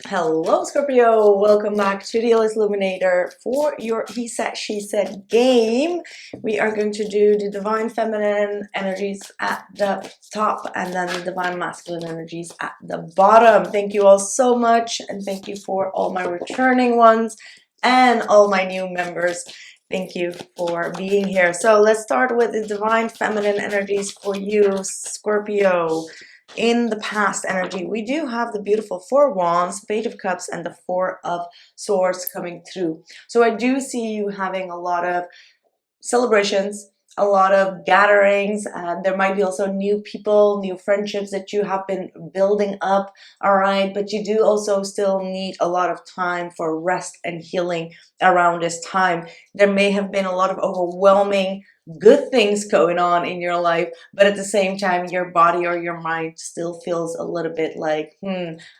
Hello Scorpio, welcome back to the Illest Illuminator for your he said she said game. We are going to do the divine feminine energies at the top and then the divine masculine energies at the bottom. Thank you all so much, and thank you for all my returning ones and all my new members. Thank you for being here. So let's start with the divine feminine energies for you, Scorpio. In the past energy, we do have the beautiful Four Wands, Page of Cups, and the Four of Swords coming through. So I do see you having a lot of celebrations, a lot of gatherings, and there might be also new people, new friendships that you have been building up. All right, but you do also still need a lot of time for rest and healing around this time. There may have been a lot of overwhelming good things going on in your life, but at the same time your body or your mind still feels a little bit like,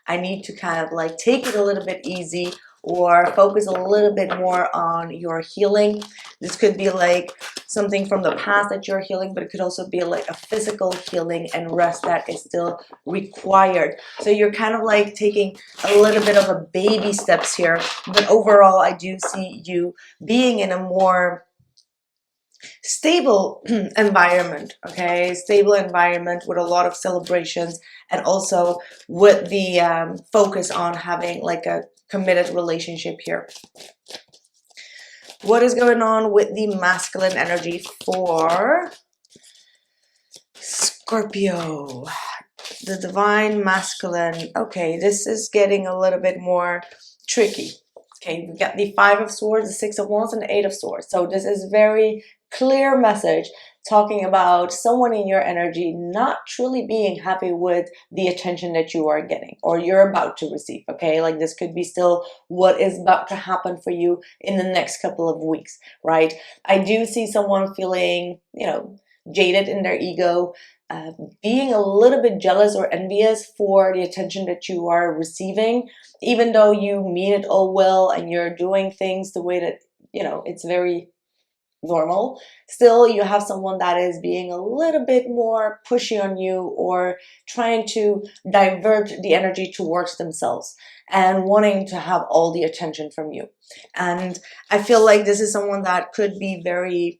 I need to kind of like take it a little bit easy or focus a little bit more on your healing. This could be like something from the past that you're healing, but it could also be like a physical healing and rest that is still required. So you're kind of like taking a little bit of a baby steps here, but overall I do see you being in a more stable environment. Okay, stable environment with a lot of celebrations, and also with the focus on having like a committed relationship here. What is going on with the masculine energy for Scorpio? The divine masculine. Okay, this is getting a little bit more tricky. Okay, we got the Five of Swords, the Six of Wands, and the Eight of Swords. So this is very clear message talking about someone in your energy not truly being happy with the attention that you are getting or you're about to receive. Okay, like this could be still what is about to happen for you in the next couple of weeks, right? I do see someone feeling, jaded in their ego, being a little bit jealous or envious for the attention that you are receiving, even though you mean it all well and you're doing things the way that, it's very normal. Still, you have someone that is being a little bit more pushy on you or trying to divert the energy towards themselves and wanting to have all the attention from you. And I feel like this is someone that could be very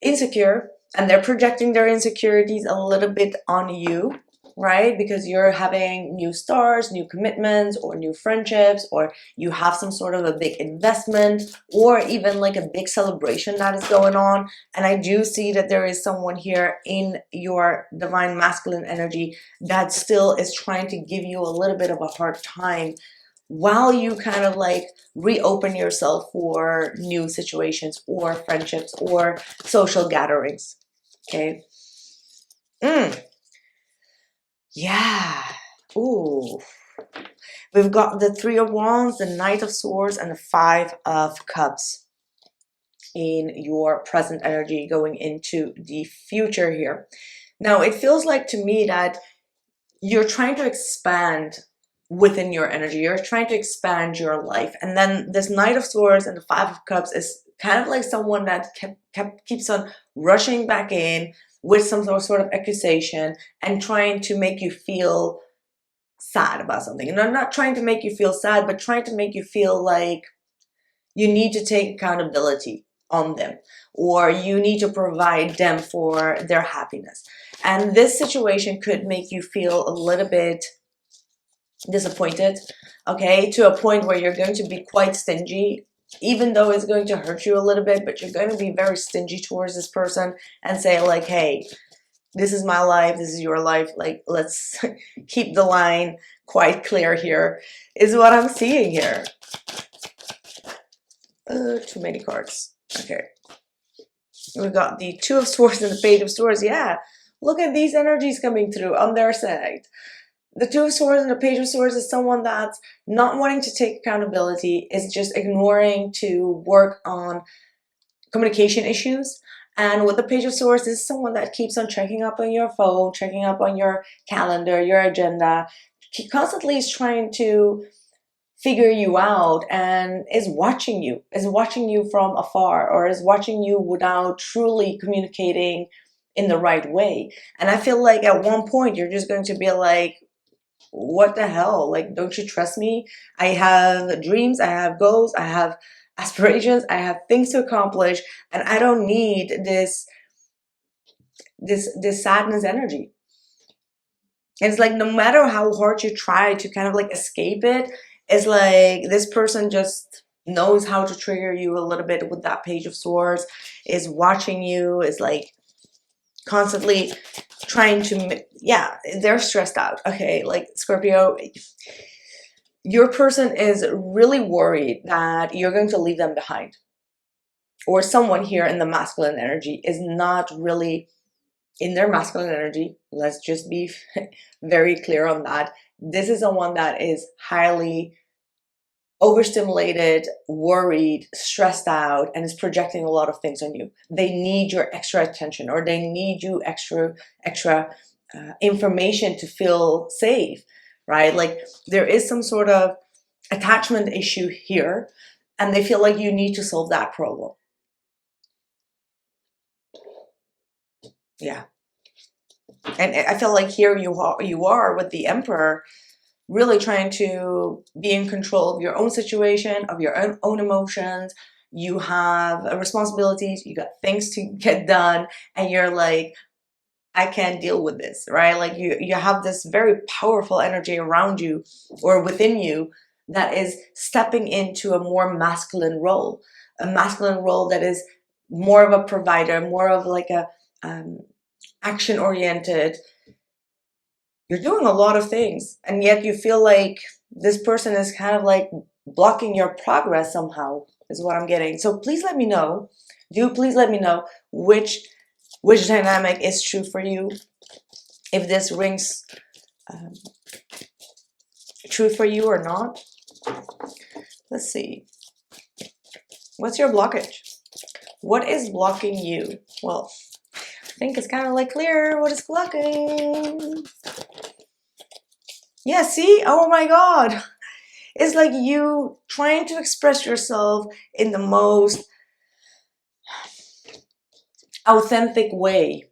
insecure, and they're projecting their insecurities a little bit on you, right? Because you're having new stars, new commitments, or new friendships, or you have some sort of a big investment, or even like a big celebration that is going on. And I do see that there is someone here in your divine masculine energy that still is trying to give you a little bit of a hard time while you kind of like reopen yourself for new situations or friendships or social gatherings. Okay. Yeah. Ooh. We've got the Three of Wands, the Knight of Swords, and the Five of Cups in your present energy going into the future here. Now, it feels like to me that you're trying to expand within your energy. You're trying to expand your life. And then this Knight of Swords and the Five of Cups is kind of like someone that keeps on rushing back in with some sort of accusation and trying to make you feel sad about something. And I'm not trying to make you feel sad, but trying to make you feel like you need to take accountability on them, or you need to provide them for their happiness. And this situation could make you feel a little bit disappointed, okay, to a point where you're going to be quite stingy, even though it's going to hurt you a little bit, but you're going to be very stingy towards this person and say like, hey, this is my life, this is your life, like let's keep the line quite clear here, is what I'm seeing here. Too many cards. Okay, we got the Two of Swords and the Page of Swords. Yeah, look at these energies coming through on their side. The Two of Swords and the Page of Swords is someone that's not wanting to take accountability, is just ignoring to work on communication issues. And with the Page of Swords, this is someone that keeps on checking up on your phone, checking up on your calendar, your agenda, constantly is trying to figure you out and is watching you from afar, or is watching you without truly communicating in the right way. And I feel like at one point you're just going to be like, what the hell? Like, don't you trust me? I have dreams, I have goals, I have aspirations, I have things to accomplish, and I don't need this sadness energy. And it's like, no matter how hard you try to kind of like escape it, it's like this person just knows how to trigger you a little bit with that Page of Swords, is watching you, is like constantly trying to, yeah, they're stressed out. Okay, like Scorpio, your person is really worried that you're going to leave them behind, or someone here in the masculine energy is not really in their masculine energy. Let's just be very clear on that. This is someone that is highly overstimulated, worried, stressed out, and is projecting a lot of things on you. They need your extra attention, or they need you extra information to feel safe, right? Like there is some sort of attachment issue here, and they feel like you need to solve that problem. Yeah. And I feel like here you are with the Emperor, really trying to be in control of your own situation, of your own emotions. You have responsibilities, you got things to get done, and you're like, I can't deal with this, right? Like you have this very powerful energy around you or within you that is stepping into a more masculine role, that is more of a provider, more of like a action oriented. You're doing a lot of things, and yet you feel like this person is kind of like blocking your progress somehow, is what I'm getting. So please let me know. Please let me know which dynamic is true for you, if this rings true for you or not. Let's see. What's your blockage? What is blocking you? Well, I think it's kind of like clear what is blocking. Yeah, see? Oh my God. It's like you trying to express yourself in the most authentic way,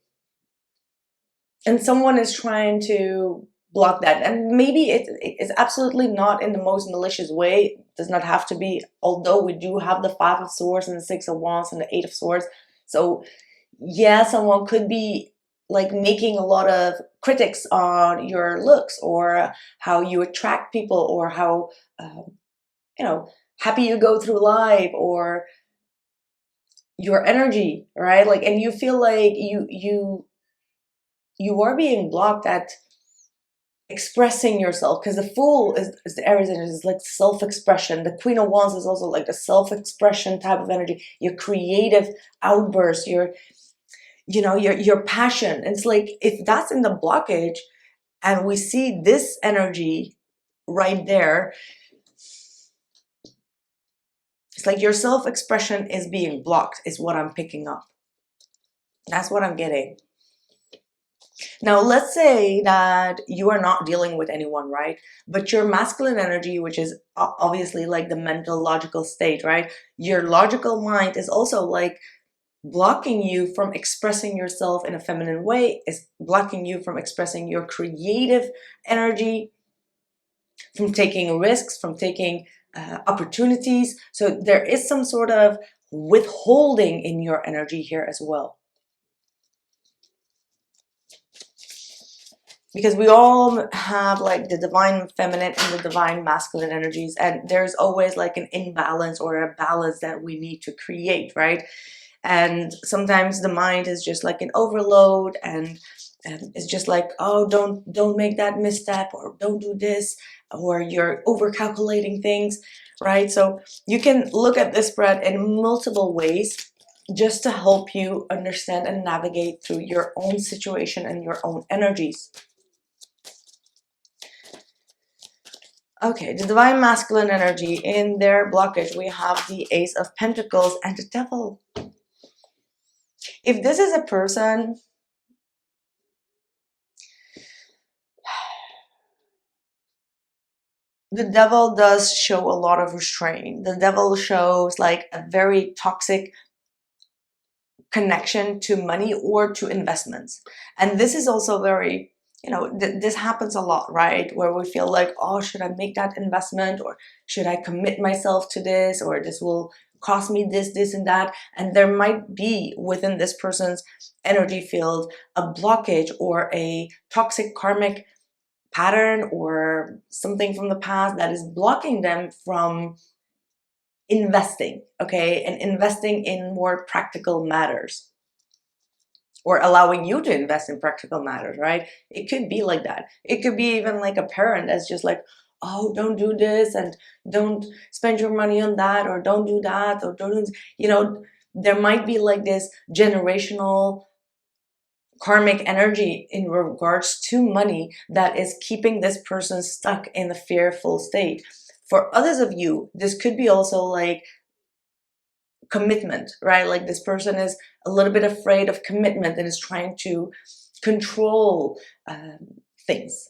and someone is trying to block that. And maybe it's absolutely not in the most malicious way. It does not have to be, although we do have the Five of Swords and the Six of Wands and the Eight of Swords. So yeah, someone could be like making a lot of critics on your looks, or how you attract people, or how you know, happy you go through life, or your energy, right? Like, and you feel like you are being blocked at expressing yourself, because the Fool is the Aries energy, is like self-expression. The Queen of Wands is also like the self-expression type of energy, your creative outbursts, your your passion. It's like, if that's in the blockage and we see this energy right there, it's like your self-expression is being blocked, is what I'm picking up. That's what I'm getting. Now, let's say that you are not dealing with anyone, right? But your masculine energy, which is obviously like the mental, logical state, right? Your logical mind is also like blocking you from expressing yourself in a feminine way, is blocking you from expressing your creative energy, from taking risks, from taking opportunities. So there is some sort of withholding in your energy here as well. Because we all have like the divine feminine and the divine masculine energies, and there's always like an imbalance or a balance that we need to create, right? And sometimes the mind is just like an overload, and it's just like, oh, don't make that misstep, or don't do this, or you're over calculating things, right? So you can look at this spread in multiple ways, just to help you understand and navigate through your own situation and your own energies. Okay, the divine masculine energy, in their blockage, we have the Ace of Pentacles and the Devil. If this is a person, the Devil does show a lot of restraint. The Devil shows like a very toxic connection to money or to investments. And this is also very, you know, this happens a lot, right? Where we feel like, oh, should I make that investment, or should I commit myself to this, or this will cost me this and that. And there might be within this person's energy field a blockage or a toxic karmic pattern or something from the past that is blocking them from investing, okay, and investing in more practical matters, or allowing you to invest in practical matters, right? It could be like that. It could be even like a parent that's just like, oh, don't do this, and don't spend your money on that, or don't do that, or don't, you know, there might be like this generational karmic energy in regards to money that is keeping this person stuck in a fearful state. For others of you, this could be also like commitment, right? Like this person is a little bit afraid of commitment and is trying to control things.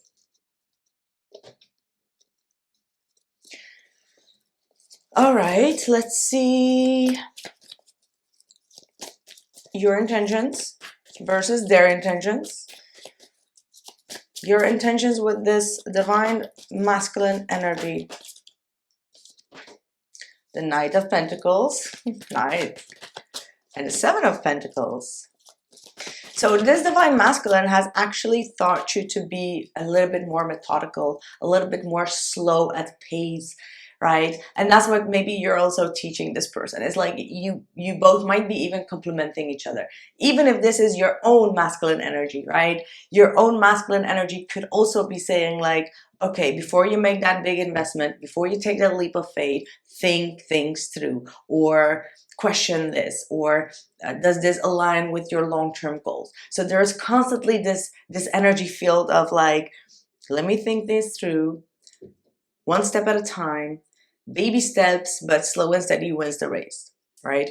All right, let's see your intentions versus their intentions. Your intentions with this divine masculine energy. The Knight of Pentacles, nice, and the Seven of Pentacles. So this divine masculine has actually taught you to be a little bit more methodical, a little bit more slow at pace, right? And that's what maybe you're also teaching this person. It's like you both might be even complementing each other. Even if this is your own masculine energy, right? Your own masculine energy could also be saying like, okay, before you make that big investment, before you take that leap of faith, think things through, or question this, or does this align with your long-term goals? So there's constantly this energy field of like, let me think this through, one step at a time, baby steps, but slow and steady wins the race, right?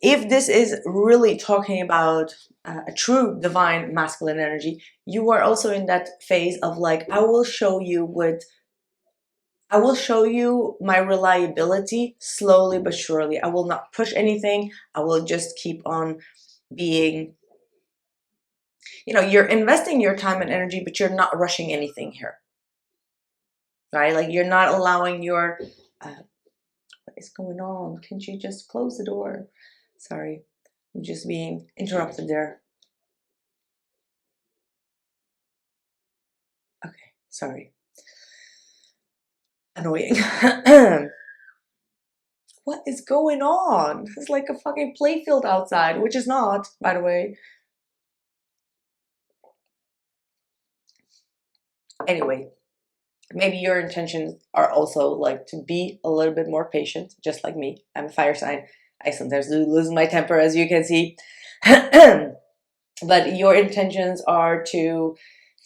If this is really talking about a true divine masculine energy, you are also in that phase of like, I will show you my reliability slowly but surely. I will not push anything. I will just keep on being, you know, you're investing your time and energy, but you're not rushing anything here, right? Like you're not allowing your, what is going on? Can't you just close the door? Sorry, I'm just being interrupted there. Okay, sorry. Annoying. What is going on? It's like a fucking playfield outside, which is not, by the way. Anyway, maybe your intentions are also like to be a little bit more patient, just like me. I'm a fire sign. I sometimes lose my temper, as you can see. But your intentions are to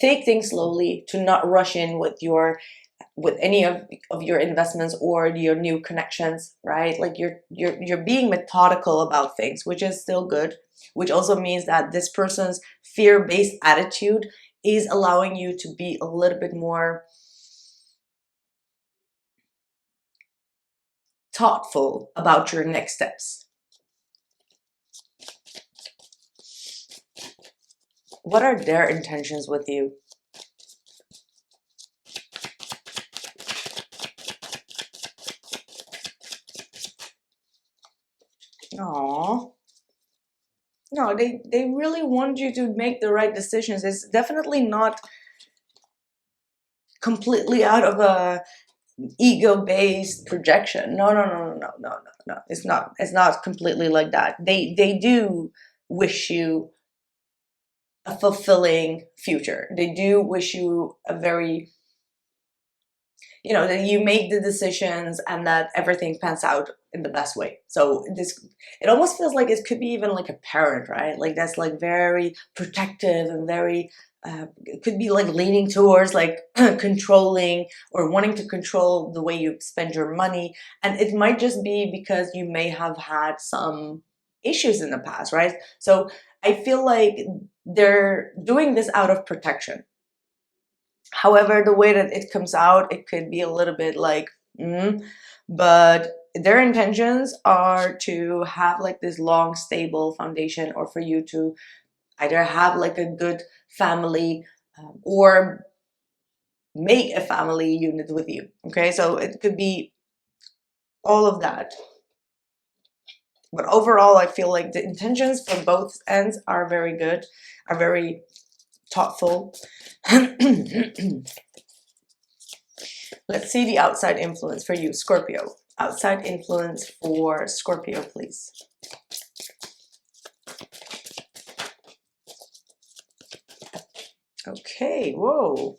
take things slowly, to not rush in with any of your investments or your new connections, right? Like you're being methodical about things, which is still good, which also means that this person's fear-based attitude is allowing you to be a little bit more thoughtful about your next steps. What are their intentions with you? Aww. No, they really want you to make the right decisions. It's definitely not completely out of a ego-based projection. No. It's not completely like that. They do wish you a fulfilling future. They do wish you a very, you know, that you make the decisions and that everything pans out in the best way. So it almost feels like it could be even like a parent, right? Like that's like very protective and very, it could be like leaning towards like controlling or wanting to control the way you spend your money. And it might just be because you may have had some issues in the past, right? So I feel like they're doing this out of protection. However, the way that it comes out, it could be a little bit like But their intentions are to have like this long stable foundation, or for you to either have like a good family, or make a family unit with you. Okay, so it could be all of that. But overall, I feel like the intentions from both ends are very good, are very thoughtful. Let's see the outside influence for you, Scorpio. Outside influence for Scorpio, please. Okay, whoa.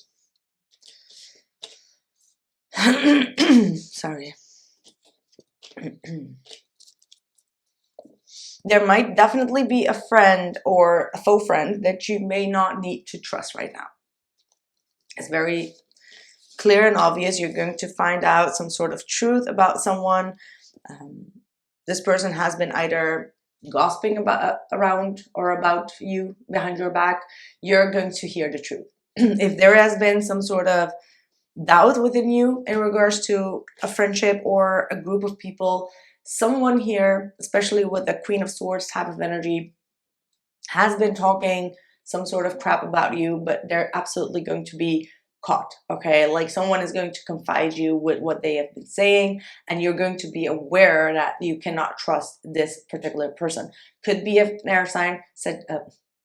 Sorry. There might definitely be a friend or a faux friend that you may not need to trust right now. It's very clear and obvious. You're going to find out some sort of truth about someone. This person has been either gossiping around or about you behind your back. You're going to hear the truth. If there has been some sort of doubt within you in regards to a friendship or a group of people, someone here, especially with the Queen of Swords type of energy, has been talking some sort of crap about you, but they're absolutely going to be caught. Okay, like someone is going to confide you with what they have been saying, and you're going to be aware that you cannot trust this particular person. Could be an air sign,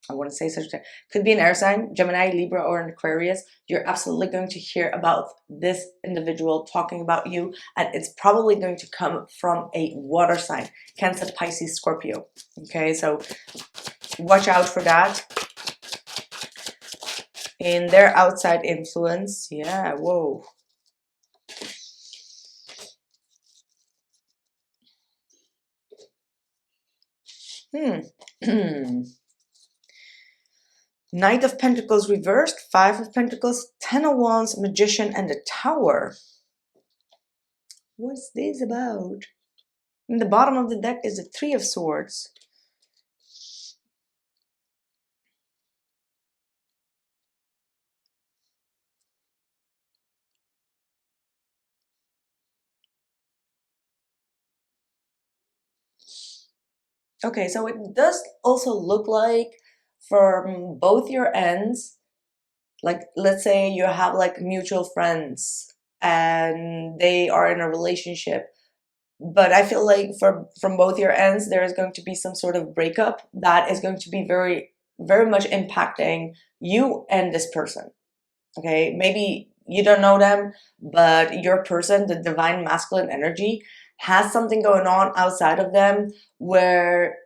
I wouldn't say such a, could be an air sign, Gemini, Libra, or an Aquarius. You're absolutely going to hear about this individual talking about you, and it's probably going to come from a water sign, Cancer, Pisces, Scorpio. Okay, so watch out for that. In their outside influence, yeah, whoa. Knight of Pentacles reversed, Five of Pentacles, Ten of Wands, Magician, and the Tower. What's this about? In the bottom of the deck is the Three of Swords. Okay, so it does also look like from both your ends, like let's say you have like mutual friends and they are in a relationship, but I feel like from both your ends there is going to be some sort of breakup that is going to be very, very much impacting you and this person. Okay, maybe you don't know them, but your person, the divine masculine energy, has something going on outside of them where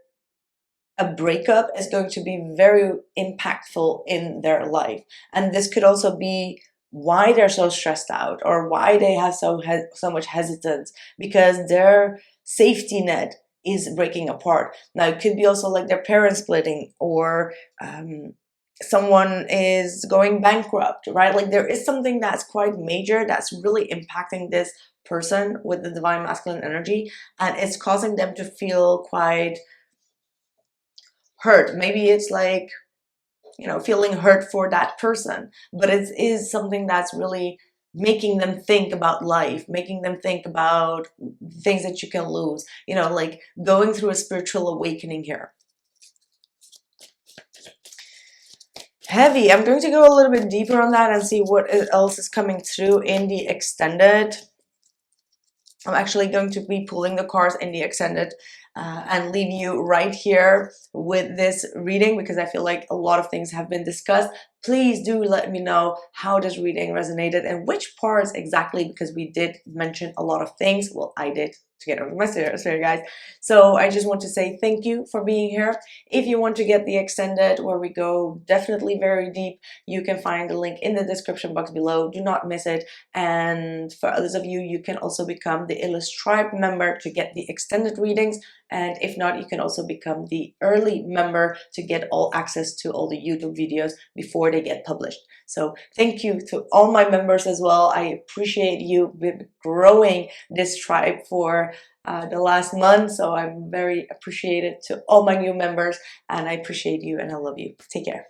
a breakup is going to be very impactful in their life. And this could also be why they're so stressed out, or why they have so much hesitance, because their safety net is breaking apart. Now it could be also like their parents splitting, or someone is going bankrupt, right? Like there is something that's quite major that's really impacting this person with the divine masculine energy, and it's causing them to feel quite hurt. Maybe it's like, you know, feeling hurt for that person, but it is something that's really making them think about life, making them think about things that you can lose, you know, like going through a spiritual awakening here. Heavy. I'm going to go a little bit deeper on that and see what else is coming through in the extended. I'm actually going to be pulling the cards in the extended and leave you right here with this reading, because I feel like a lot of things have been discussed. Please do let me know how this reading resonated and which parts exactly, because we did mention a lot of things. Well, I did together with my sister, guys. So I just want to say thank you for being here. If you want to get the extended, where we go definitely very deep, you can find the link in the description box below. Do not miss it. And for others of you, you can also become the Illest tribe member to get the extended readings. And if not, you can also become the early member to get all access to all the YouTube videos before they get published. So thank you to all my members as well. I appreciate you growing this tribe for the last month. So I'm very appreciated to all my new members, and I appreciate you and I love you. Take care.